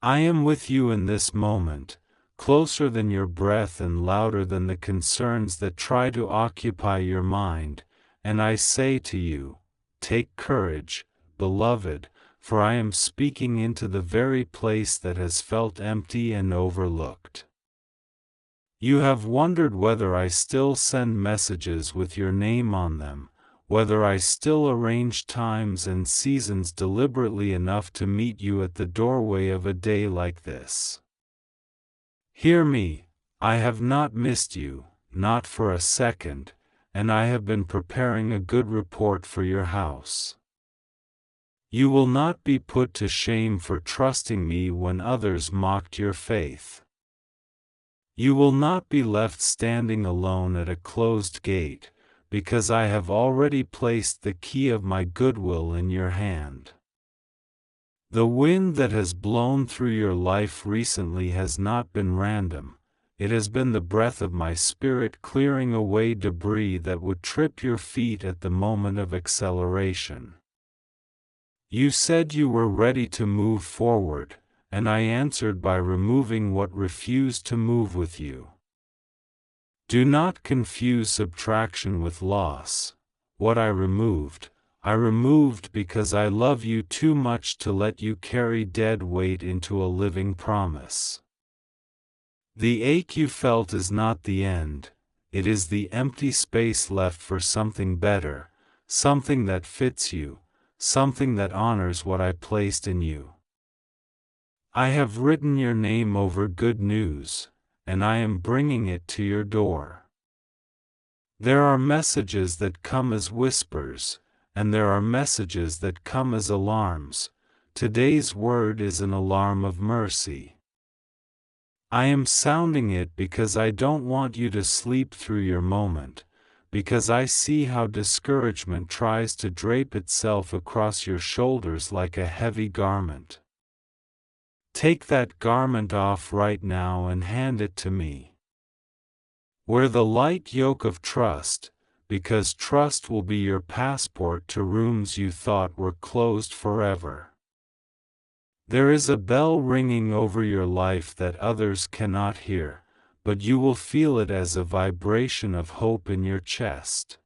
I am with you in this moment, closer than your breath and louder than the concerns that try to occupy your mind, and I say to you, take courage, beloved, for I am speaking into the very place that has felt empty and overlooked. You have wondered whether I still send messages with your name on them, whether I still arrange times and seasons deliberately enough to meet you at the doorway of a day like this. Hear me, I have not missed you, not for a second, and I have been preparing a good report for your house. You will not be put to shame for trusting me when others mocked your faith. You will not be left standing alone at a closed gate, because I have already placed the key of my goodwill in your hand. The wind that has blown through your life recently has not been random, it has been the breath of my spirit clearing away debris that would trip your feet at the moment of acceleration. You said you were ready to move forward, and I answered by removing what refused to move with you. Do not confuse subtraction with loss. What I removed because I love you too much to let you carry dead weight into a living promise. The ache you felt is not the end, it is the empty space left for something better, something that fits you, something that honors what I placed in you. I have written your name over good news, and I am bringing it to your door. There are messages that come as whispers, and there are messages that come as alarms. Today's word is an alarm of mercy. I am sounding it because I don't want you to sleep through your moment, because I see how discouragement tries to drape itself across your shoulders like a heavy garment. Take that garment off right now and hand it to me. Wear the light yoke of trust, because trust will be your passport to rooms you thought were closed forever. There is a bell ringing over your life that others cannot hear, but you will feel it as a vibration of hope in your chest.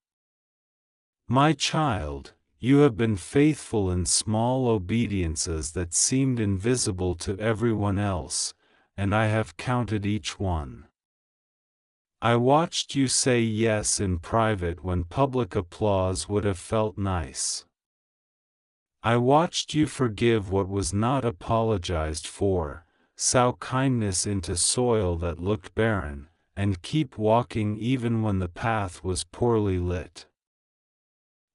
My child, you have been faithful in small obediences that seemed invisible to everyone else, and I have counted each one. I watched you say yes in private when public applause would have felt nice. I watched you forgive what was not apologized for, sow kindness into soil that looked barren, and keep walking even when the path was poorly lit.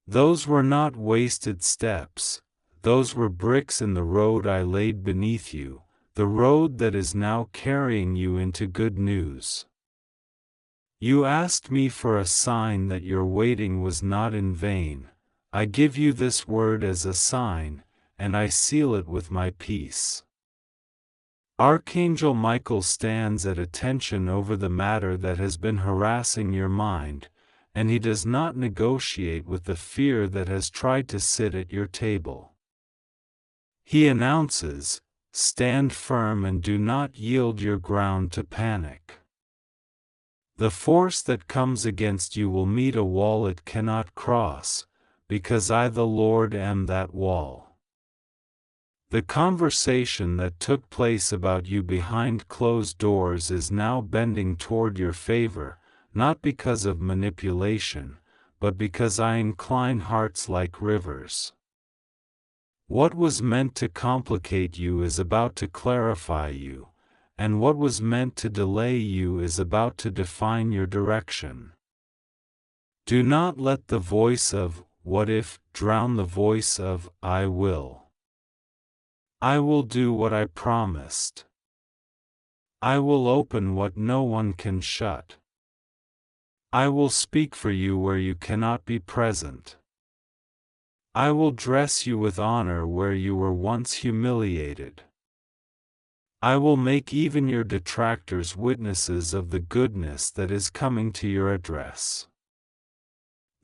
Those were not wasted steps, those were bricks in the road I laid beneath you, the road that is now carrying you into good news. You asked me for a sign that your waiting was not in vain. I give you this word as a sign, and I seal it with my peace. Archangel Michael stands at attention over the matter that has been harassing your mind, and he does not negotiate with the fear that has tried to sit at your table. He announces, stand firm and do not yield your ground to panic. The force that comes against you will meet a wall it cannot cross, because I the Lord am that wall. The conversation that took place about you behind closed doors is now bending toward your favor, not because of manipulation, but because I incline hearts like rivers. What was meant to complicate you is about to clarify you, and what was meant to delay you is about to define your direction. Do not let the voice of, "What if," drown the voice of, "I will." I will do what I promised. I will open what no one can shut. I will speak for you where you cannot be present. I will dress you with honor where you were once humiliated. I will make even your detractors witnesses of the goodness that is coming to your address.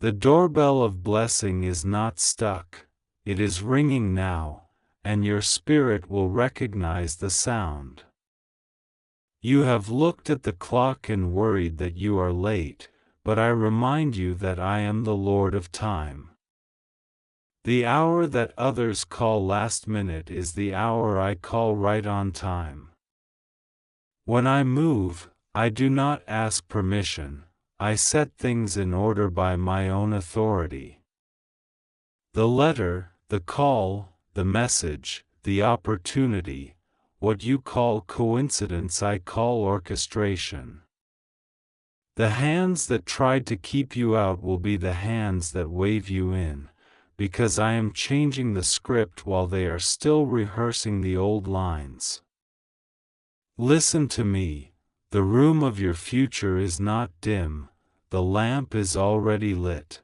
The doorbell of blessing is not stuck, it is ringing now, and your spirit will recognize the sound. You have looked at the clock and worried that you are late, but I remind you that I am the Lord of time. The hour that others call last minute is the hour I call right on time. When I move, I do not ask permission, I set things in order by my own authority. The letter, the call, the message, the opportunity, what you call coincidence I call orchestration. The hands that tried to keep you out will be the hands that wave you in, because I am changing the script while they are still rehearsing the old lines. Listen to me, the room of your future is not dim, the lamp is already lit.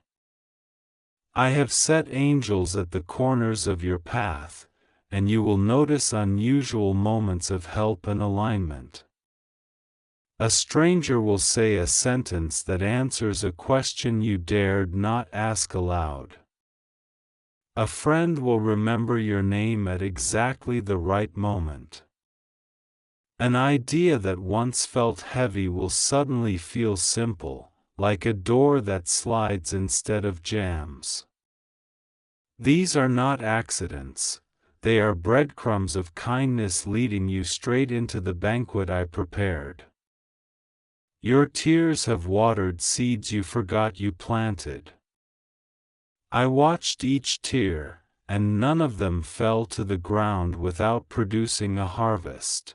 I have set angels at the corners of your path, and you will notice unusual moments of help and alignment. A stranger will say a sentence that answers a question you dared not ask aloud. A friend will remember your name at exactly the right moment. An idea that once felt heavy will suddenly feel simple, like a door that slides instead of jams. These are not accidents, they are breadcrumbs of kindness leading you straight into the banquet I prepared. Your tears have watered seeds you forgot you planted. I watched each tear, and none of them fell to the ground without producing a harvest.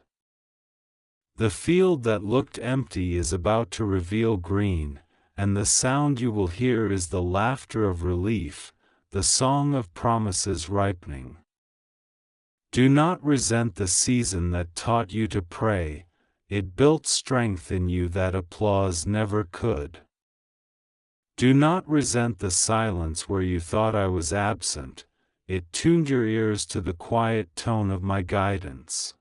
The field that looked empty is about to reveal green, and the sound you will hear is the laughter of relief, the song of promises ripening. Do not resent the season that taught you to pray, it built strength in you that applause never could. Do not resent the silence where you thought I was absent, it tuned your ears to the quiet tone of my guidance.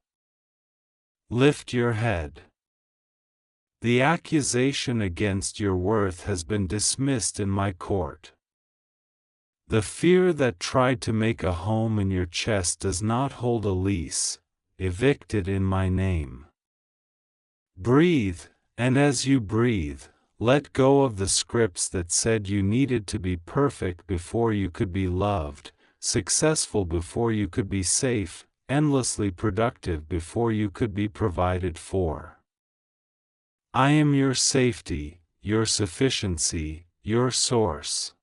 Lift your head. The accusation against your worth has been dismissed in my court. The fear that tried to make a home in your chest does not hold a lease, evicted in my name. Breathe, and as you breathe, let go of the scripts that said you needed to be perfect before you could be loved, successful before you could be safe, endlessly productive before you could be provided for. I am your safety, your sufficiency, your source.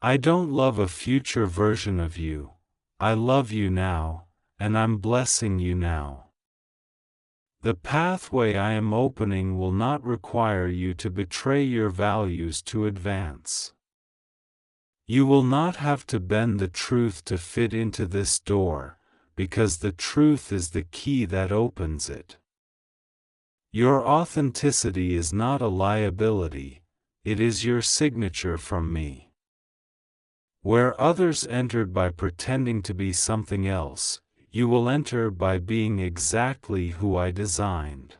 I don't love a future version of you, I love you now, and I'm blessing you now. The pathway I am opening will not require you to betray your values to advance. You will not have to bend the truth to fit into this door, because the truth is the key that opens it. Your authenticity is not a liability, it is your signature from me. Where others entered by pretending to be something else, you will enter by being exactly who I designed.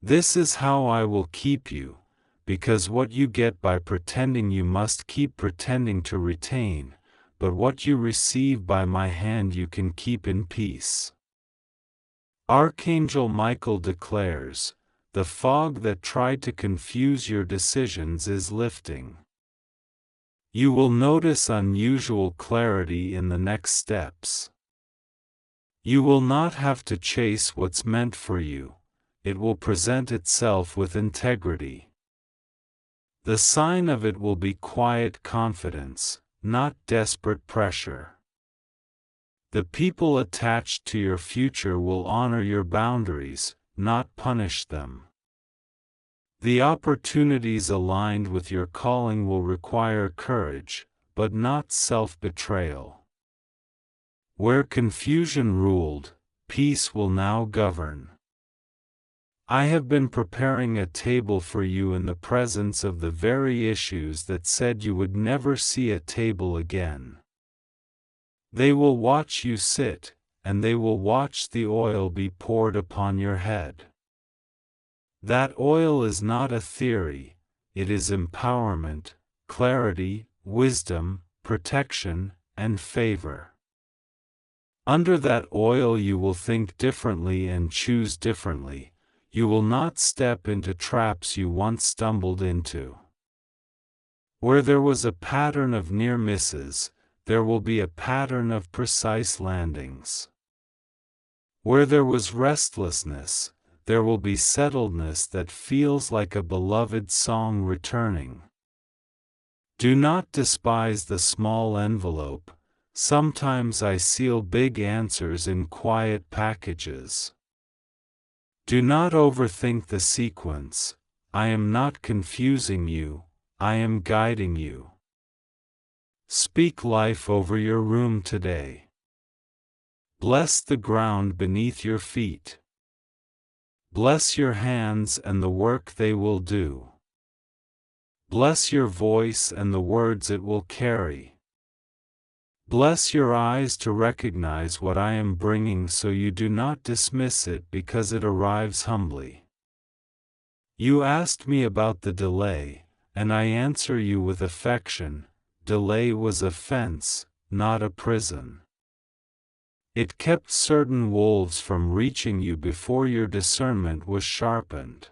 This is how I will keep you, because what you get by pretending you must keep pretending to retain, but what you receive by my hand you can keep in peace. Archangel Michael declares, the fog that tried to confuse your decisions is lifting. You will notice unusual clarity in the next steps. You will not have to chase what's meant for you, it will present itself with integrity. The sign of it will be quiet confidence, not desperate pressure. The people attached to your future will honor your boundaries, not punish them. The opportunities aligned with your calling will require courage, but not self-betrayal. Where confusion ruled, peace will now govern. I have been preparing a table for you in the presence of the very issues that said you would never see a table again. They will watch you sit, and they will watch the oil be poured upon your head. That oil is not a theory, it is empowerment, clarity, wisdom, protection, and favor. Under that oil you will think differently and choose differently. You will not step into traps you once stumbled into. Where there was a pattern of near misses, there will be a pattern of precise landings. Where there was restlessness, there will be settledness that feels like a beloved song returning. Do not despise the small envelope. Sometimes I seal big answers in quiet packages. Do not overthink the sequence. I am not confusing you, I am guiding you. Speak life over your room today. Bless the ground beneath your feet. Bless your hands and the work they will do. Bless your voice and the words it will carry. Bless your eyes to recognize what I am bringing so you do not dismiss it because it arrives humbly. You asked me about the delay, and I answer you with affection. Delay was a fence, not a prison. It kept certain wolves from reaching you before your discernment was sharpened.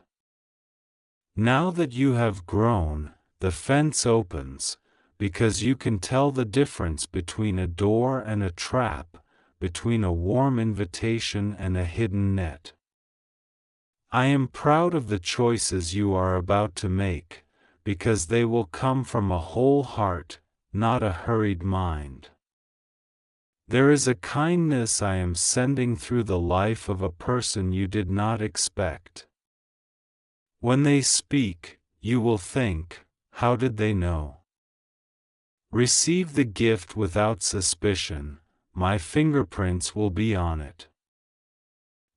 Now that you have grown, the fence opens, because you can tell the difference between a door and a trap, between a warm invitation and a hidden net. I am proud of the choices you are about to make, because they will come from a whole heart, not a hurried mind. There is a kindness I am sending through the life of a person you did not expect. When they speak, you will think, how did they know? Receive the gift without suspicion, my fingerprints will be on it.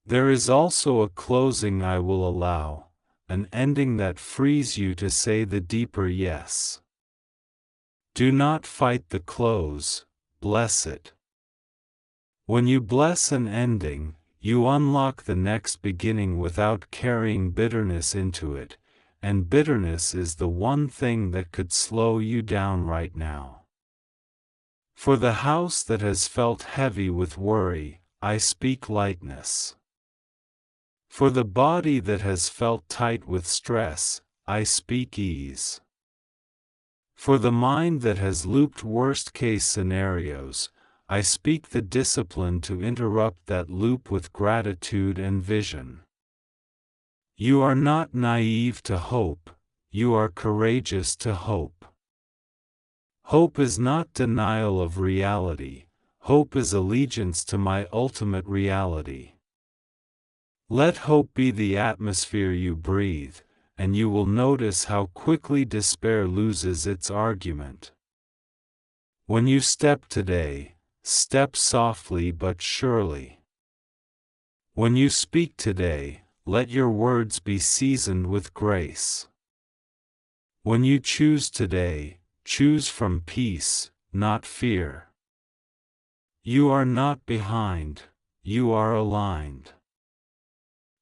There is also a closing I will allow, an ending that frees you to say the deeper yes. Do not fight the close, bless it. When you bless an ending, you unlock the next beginning without carrying bitterness into it, and bitterness is the one thing that could slow you down right now. For the house that has felt heavy with worry, I speak lightness. For the body that has felt tight with stress, I speak ease. For the mind that has looped worst-case scenarios, I speak the discipline to interrupt that loop with gratitude and vision. You are not naive to hope, you are courageous to hope. Hope is not denial of reality, hope is allegiance to my ultimate reality. Let hope be the atmosphere you breathe, and you will notice how quickly despair loses its argument. When you step today, step softly but surely. When you speak today, let your words be seasoned with grace. When you choose today, choose from peace, not fear. You are not behind, you are aligned.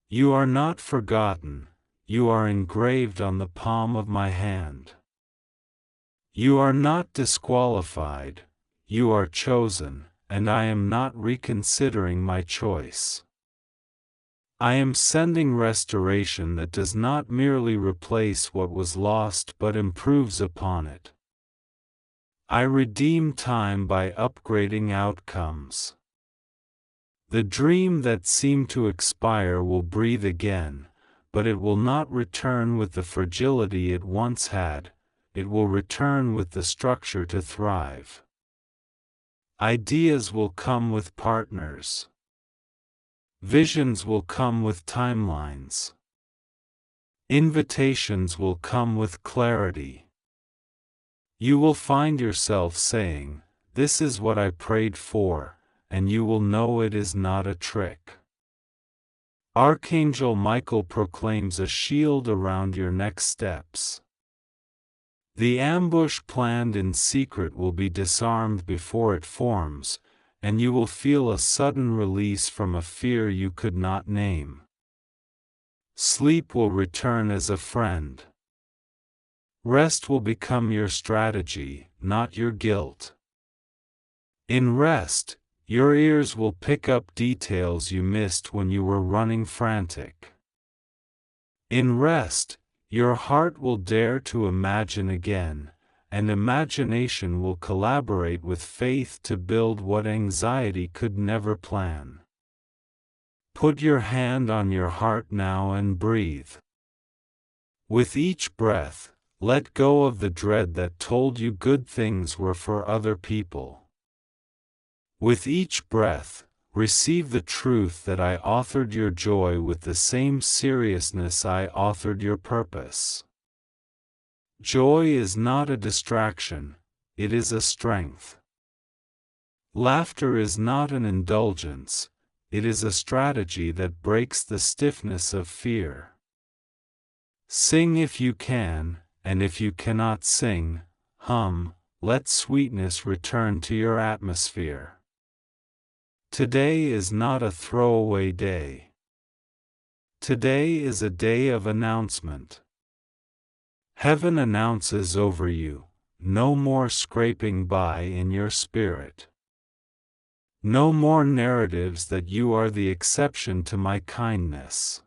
You are not forgotten, you are engraved on the palm of my hand. You are not disqualified, you are chosen, and I am not reconsidering my choice. I am sending restoration that does not merely replace what was lost but improves upon it. I redeem time by upgrading outcomes. The dream that seemed to expire will breathe again, but it will not return with the fragility it once had, it will return with the structure to thrive. Ideas will come with partners. Visions will come with timelines. Invitations will come with clarity. You will find yourself saying, "This is what I prayed for," and you will know it is not a trick. Archangel Michael proclaims a shield around your next steps. The ambush planned in secret will be disarmed before it forms, and you will feel a sudden release from a fear you could not name. Sleep will return as a friend. Rest will become your strategy, not your guilt. In rest, Your ears will pick up details you missed when you were running frantic. In rest, your heart will dare to imagine again, and imagination will collaborate with faith to build what anxiety could never plan. Put your hand on your heart now and breathe. With each breath, let go of the dread that told you good things were for other people. With each breath, receive the truth that I authored your joy with the same seriousness I authored your purpose. Joy is not a distraction, it is a strength. Laughter is not an indulgence, it is a strategy that breaks the stiffness of fear. Sing if you can, and if you cannot sing, hum, let sweetness return to your atmosphere. Today is not a throwaway day. Today is a day of announcement. Heaven announces over you, no more scraping by in your spirit. No more narratives that you are the exception to my kindness.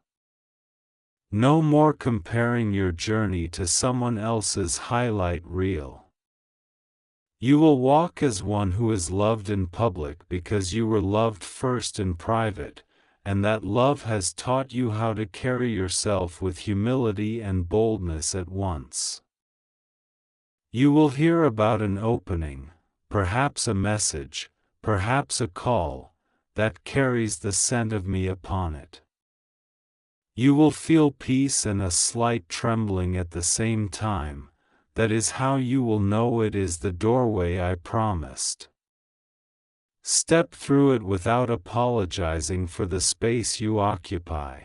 No more comparing your journey to someone else's highlight reel. You will walk as one who is loved in public because you were loved first in private, and that love has taught you how to carry yourself with humility and boldness at once. You will hear about an opening, perhaps a message, perhaps a call, that carries the scent of me upon it. You will feel peace and a slight trembling at the same time. That is how you will know it is the doorway I promised. Step through it without apologizing for the space you occupy.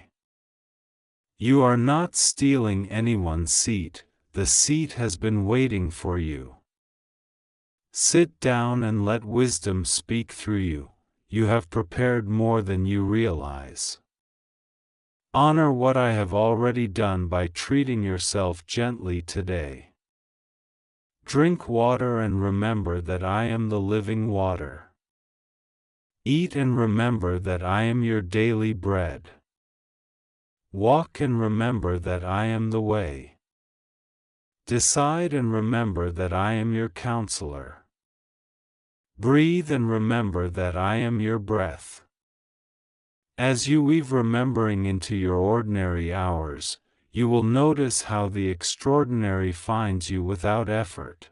You are not stealing anyone's seat, the seat has been waiting for you. Sit down and let wisdom speak through you, you have prepared more than you realize. Honor what I have already done by treating yourself gently today. Drink water and remember that I am the living water. Eat and remember that I am your daily bread. Walk and remember that I am the way. Decide and remember that I am your counselor. Breathe and remember that I am your breath. As you weave remembering into your ordinary hours, you will notice how the extraordinary finds you without effort.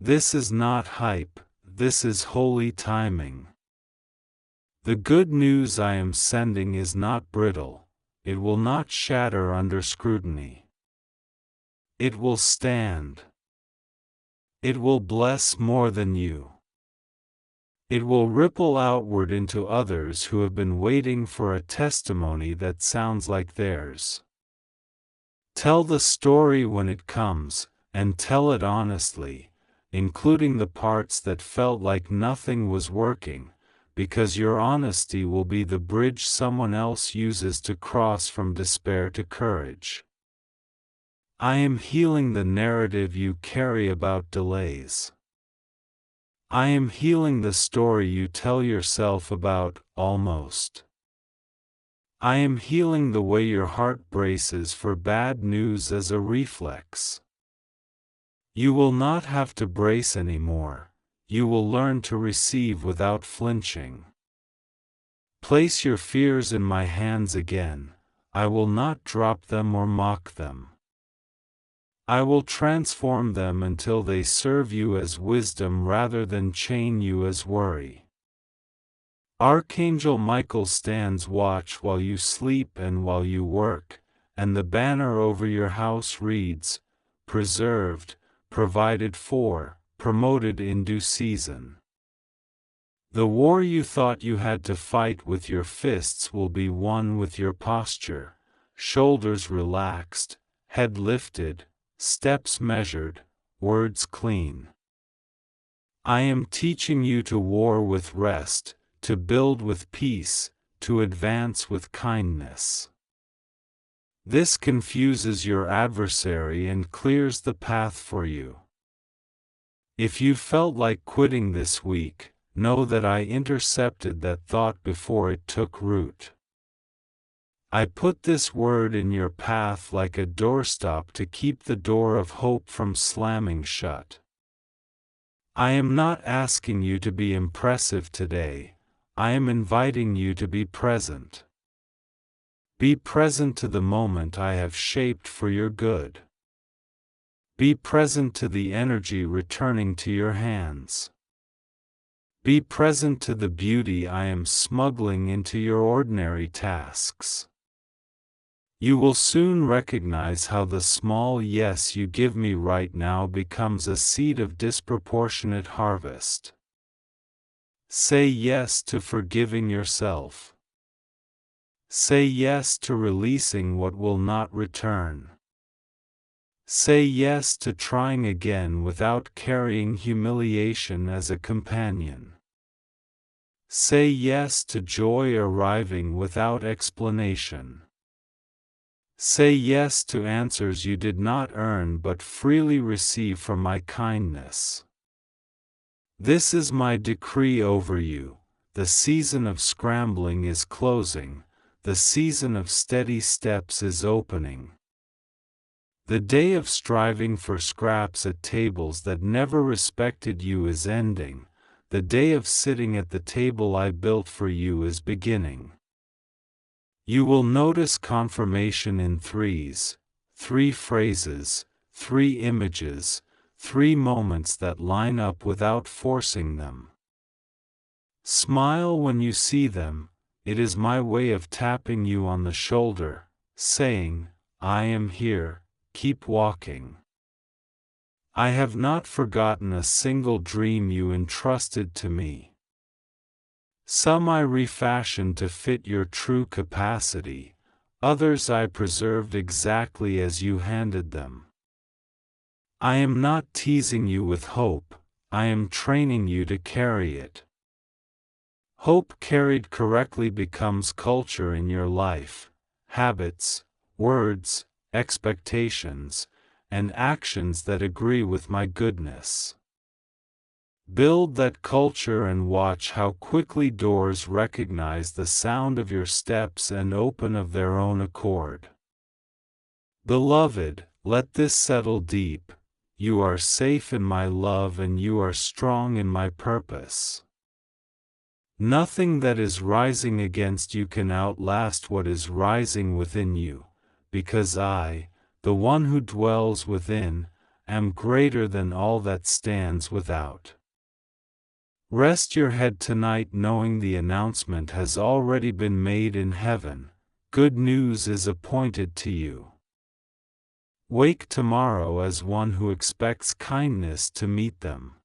This is not hype, this is holy timing. The good news I am sending is not brittle, it will not shatter under scrutiny. It will stand. It will bless more than you. It will ripple outward into others who have been waiting for a testimony that sounds like theirs. Tell the story when it comes, and tell it honestly, including the parts that felt like nothing was working, because your honesty will be the bridge someone else uses to cross from despair to courage. I am healing the narrative you carry about delays. I am healing the story you tell yourself about almost. I am healing the way your heart braces for bad news as a reflex. You will not have to brace anymore, you will learn to receive without flinching. Place your fears in my hands again, I will not drop them or mock them. I will transform them until they serve you as wisdom rather than chain you as worry. Archangel Michael stands watch while you sleep and while you work, and the banner over your house reads, preserved, provided for, promoted in due season. The war you thought you had to fight with your fists will be won with your posture, shoulders relaxed, head lifted, steps measured, words clean. I am teaching you to war with rest, to build with peace, to advance with kindness. This confuses your adversary and clears the path for you. If you felt like quitting this week, know that I intercepted that thought before it took root. I put this word in your path like a doorstop to keep the door of hope from slamming shut. I am not asking you to be impressive today, I am inviting you to be present. Be present to the moment I have shaped for your good. Be present to the energy returning to your hands. Be present to the beauty I am smuggling into your ordinary tasks. You will soon recognize how the small yes you give me right now becomes a seed of disproportionate harvest. Say yes to forgiving yourself. Say yes to releasing what will not return. Say yes to trying again without carrying humiliation as a companion. Say yes to joy arriving without explanation. Say yes to answers you did not earn but freely receive from my kindness. This is my decree over you. The season of scrambling is closing, the season of steady steps is opening. The day of striving for scraps at tables that never respected you is ending, the day of sitting at the table I built for you is beginning. You will notice confirmation in threes, 3 phrases, 3 images, 3 moments that line up without forcing them. Smile when you see them, it is my way of tapping you on the shoulder, saying, I am here, keep walking. I have not forgotten a single dream you entrusted to me. Some I refashioned to fit your true capacity, others I preserved exactly as you handed them. I am not teasing you with hope, I am training you to carry it. Hope carried correctly becomes culture in your life, habits, words, expectations, and actions that agree with my goodness. Build that culture and watch how quickly doors recognize the sound of your steps and open of their own accord. Beloved, let this settle deep. You are safe in my love and you are strong in my purpose. Nothing that is rising against you can outlast what is rising within you, because I, the one who dwells within, am greater than all that stands without. Rest your head tonight knowing the announcement has already been made in heaven, good news is appointed to you. Wake tomorrow as one who expects kindness to meet them.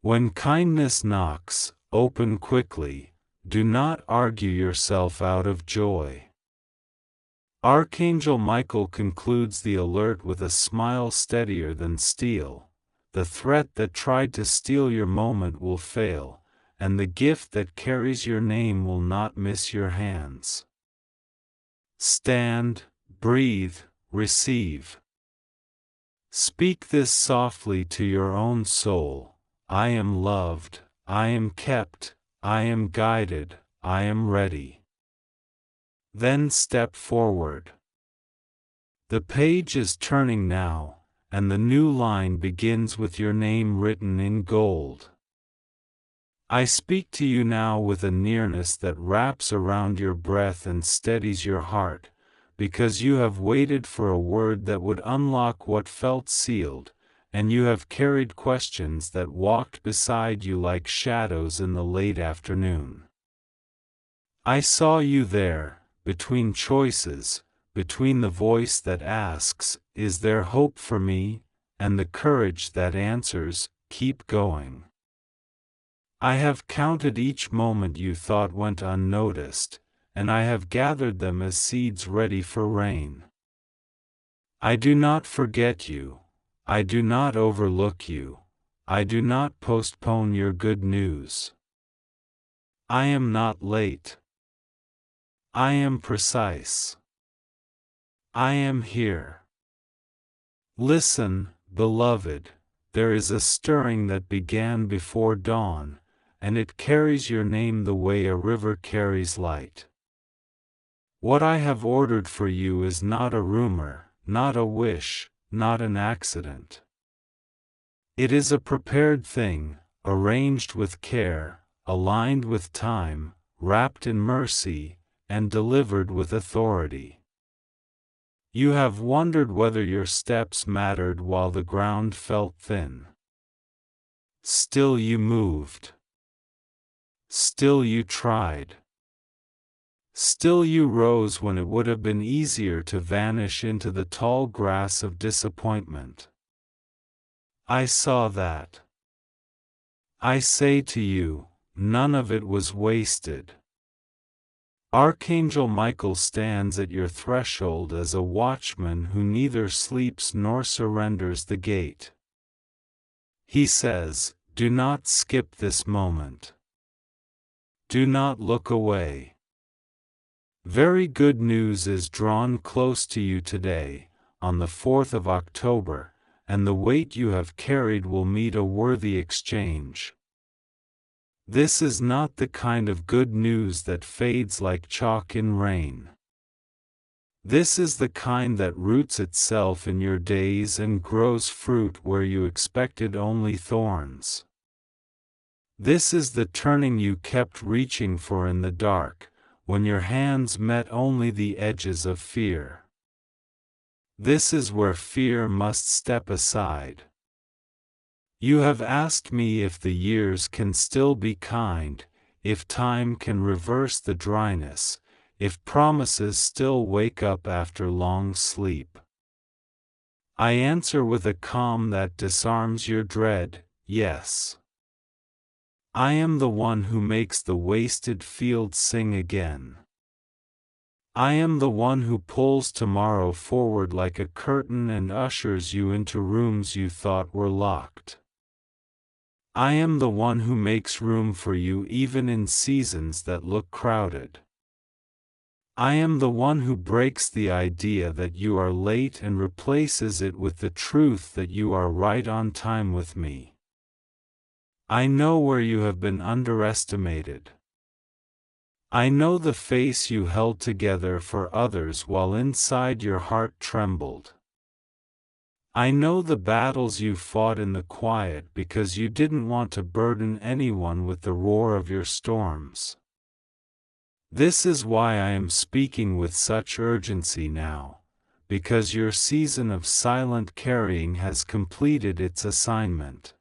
When kindness knocks, open quickly, do not argue yourself out of joy. Archangel Michael concludes the alert with a smile steadier than steel. The threat that tried to steal your moment will fail, and the gift that carries your name will not miss your hands. Stand, breathe, receive. Speak this softly to your own soul. I am loved, I am kept, I am guided, I am ready. Then step forward. The page is turning now, and the new line begins with your name written in gold. I speak to you now with a nearness that wraps around your breath and steadies your heart, because you have waited for a word that would unlock what felt sealed, and you have carried questions that walked beside you like shadows in the late afternoon. I saw you there, between choices, between the voice that asks, is there hope for me, and the courage that answers, keep going. I have counted each moment you thought went unnoticed, and I have gathered them as seeds ready for rain. I do not forget you, I do not overlook you, I do not postpone your good news. I am not late. I am precise. I am here. Listen, beloved, there is a stirring that began before dawn, and it carries your name the way a river carries light. What I have ordered for you is not a rumor, not a wish, not an accident. It is a prepared thing, arranged with care, aligned with time, wrapped in mercy, and delivered with authority. You have wondered whether your steps mattered while the ground felt thin. Still you moved. Still you tried. Still you rose when it would have been easier to vanish into the tall grass of disappointment. I saw that. I say to you, none of it was wasted. Archangel Michael stands at your threshold as a watchman who neither sleeps nor surrenders the gate. He says, do not skip this moment. Do not look away. Very good news is drawn close to you today, on the 4th of October, and the weight you have carried will meet a worthy exchange. This is not the kind of good news that fades like chalk in rain. This is the kind that roots itself in your days and grows fruit where you expected only thorns. This is the turning you kept reaching for in the dark, when your hands met only the edges of fear. This is where fear must step aside. You have asked me if the years can still be kind, if time can reverse the dryness, if promises still wake up after long sleep. I answer with a calm that disarms your dread, yes. I am the one who makes the wasted field sing again. I am the one who pulls tomorrow forward like a curtain and ushers you into rooms you thought were locked. I am the one who makes room for you even in seasons that look crowded. I am the one who breaks the idea that you are late and replaces it with the truth that you are right on time with me. I know where you have been underestimated. I know the face you held together for others while inside your heart trembled. I know the battles you fought in the quiet because you didn't want to burden anyone with the roar of your storms. This is why I am speaking with such urgency now, because your season of silent carrying has completed its assignment.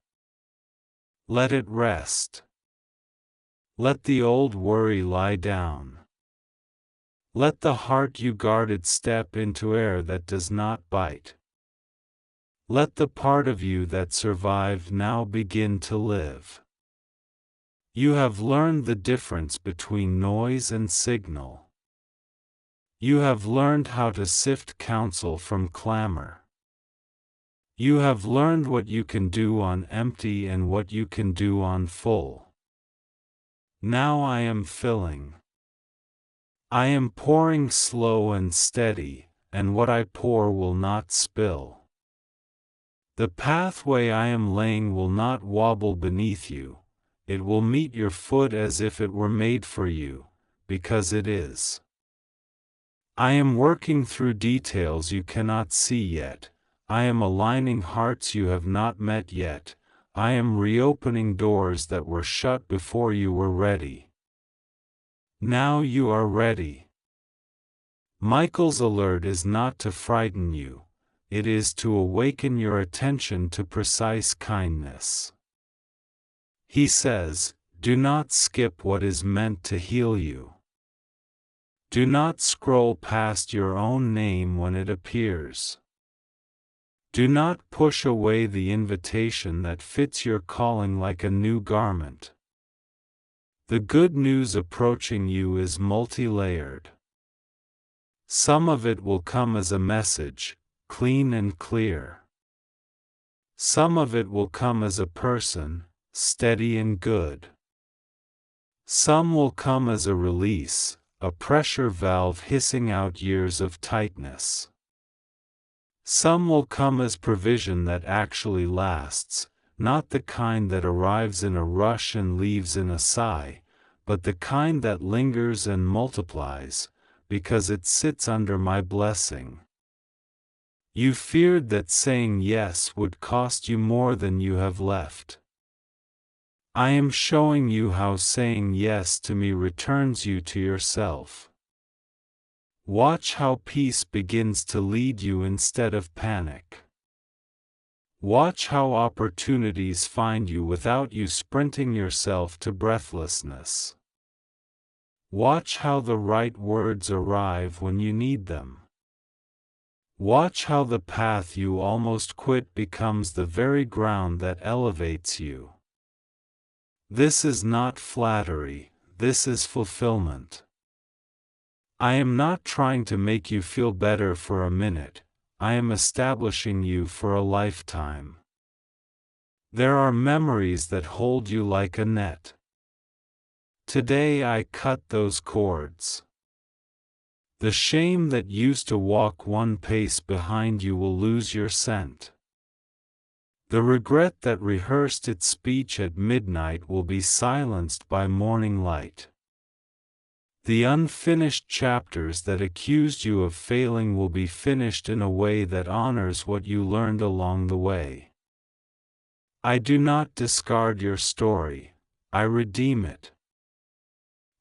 Let it rest. Let the old worry lie down. Let the heart you guarded step into air that does not bite. Let the part of you that survived now begin to live. You have learned the difference between noise and signal. You have learned how to sift counsel from clamor. You have learned what you can do on empty and what you can do on full. Now I am filling. I am pouring slow and steady, and what I pour will not spill. The pathway I am laying will not wobble beneath you, it will meet your foot as if it were made for you, because it is. I am working through details you cannot see yet, I am aligning hearts you have not met yet, I am reopening doors that were shut before you were ready. Now you are ready. Michael's alert is not to frighten you, it is to awaken your attention to precise kindness. He says, do not skip what is meant to heal you. Do not scroll past your own name when it appears. Do not push away the invitation that fits your calling like a new garment. The good news approaching you is multi-layered. Some of it will come as a message, clean and clear. Some of it will come as a person, steady and good. Some will come as a release, a pressure valve hissing out years of tightness. Some will come as provision that actually lasts, not the kind that arrives in a rush and leaves in a sigh, but the kind that lingers and multiplies, because it sits under my blessing. You feared that saying yes would cost you more than you have left. I am showing you how saying yes to me returns you to yourself. Watch how peace begins to lead you instead of panic. Watch how opportunities find you without you sprinting yourself to breathlessness. Watch how the right words arrive when you need them. Watch how the path you almost quit becomes the very ground that elevates you. This is not flattery, this is fulfillment. I am not trying to make you feel better for a minute, I am establishing you for a lifetime. There are memories that hold you like a net. Today I cut those cords. The shame that used to walk one pace behind you will lose your scent. The regret that rehearsed its speech at midnight will be silenced by morning light. The unfinished chapters that accused you of failing will be finished in a way that honors what you learned along the way. I do not discard your story, I redeem it.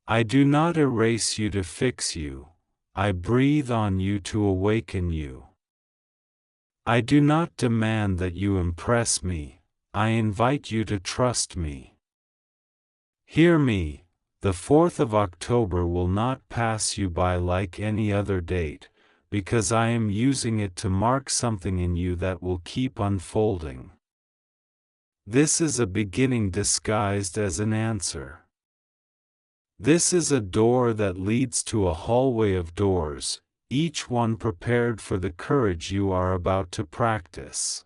I do not erase you to fix you, I breathe on you to awaken you. I do not demand that you impress me, I invite you to trust me. Hear me, the 4th of October will not pass you by like any other date, because I am using it to mark something in you that will keep unfolding. This is a beginning disguised as an answer. This is a door that leads to a hallway of doors, each one prepared for the courage you are about to practice.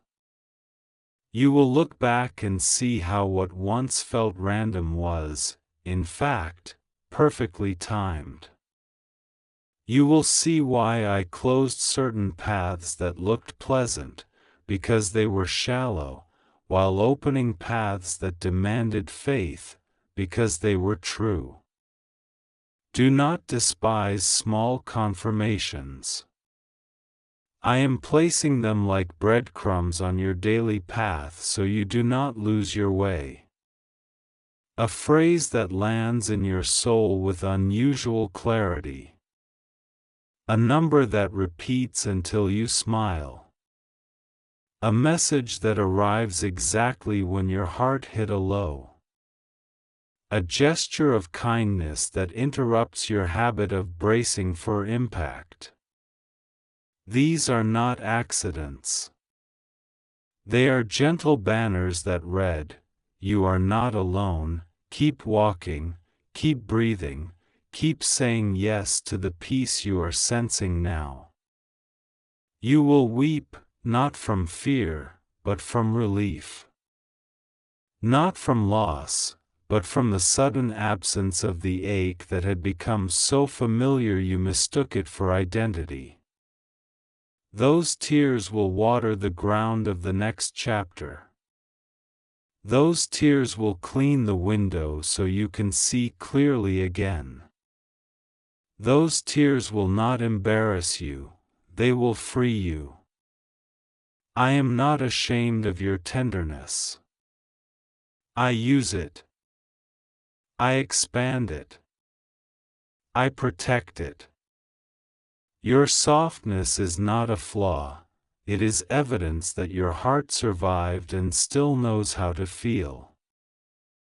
You will look back and see how what once felt random was, in fact, perfectly timed. You will see why I closed certain paths that looked pleasant, because they were shallow, while opening paths that demanded faith, because they were true. Do not despise small confirmations. I am placing them like breadcrumbs on your daily path so you do not lose your way. A phrase that lands in your soul with unusual clarity. A number that repeats until you smile. A message that arrives exactly when your heart hit a low. A gesture of kindness that interrupts your habit of bracing for impact. These are not accidents. They are gentle banners that read, "You are not alone, keep walking, keep breathing, keep saying yes to the peace you are sensing now." You will weep, not from fear, but from relief. Not from loss, but from the sudden absence of the ache that had become so familiar you mistook it for identity. Those tears will water the ground of the next chapter. Those tears will clean the window so you can see clearly again. Those tears will not embarrass you, they will free you. I am not ashamed of your tenderness. I use it. I expand it. I protect it. Your softness is not a flaw, it is evidence that your heart survived and still knows how to feel.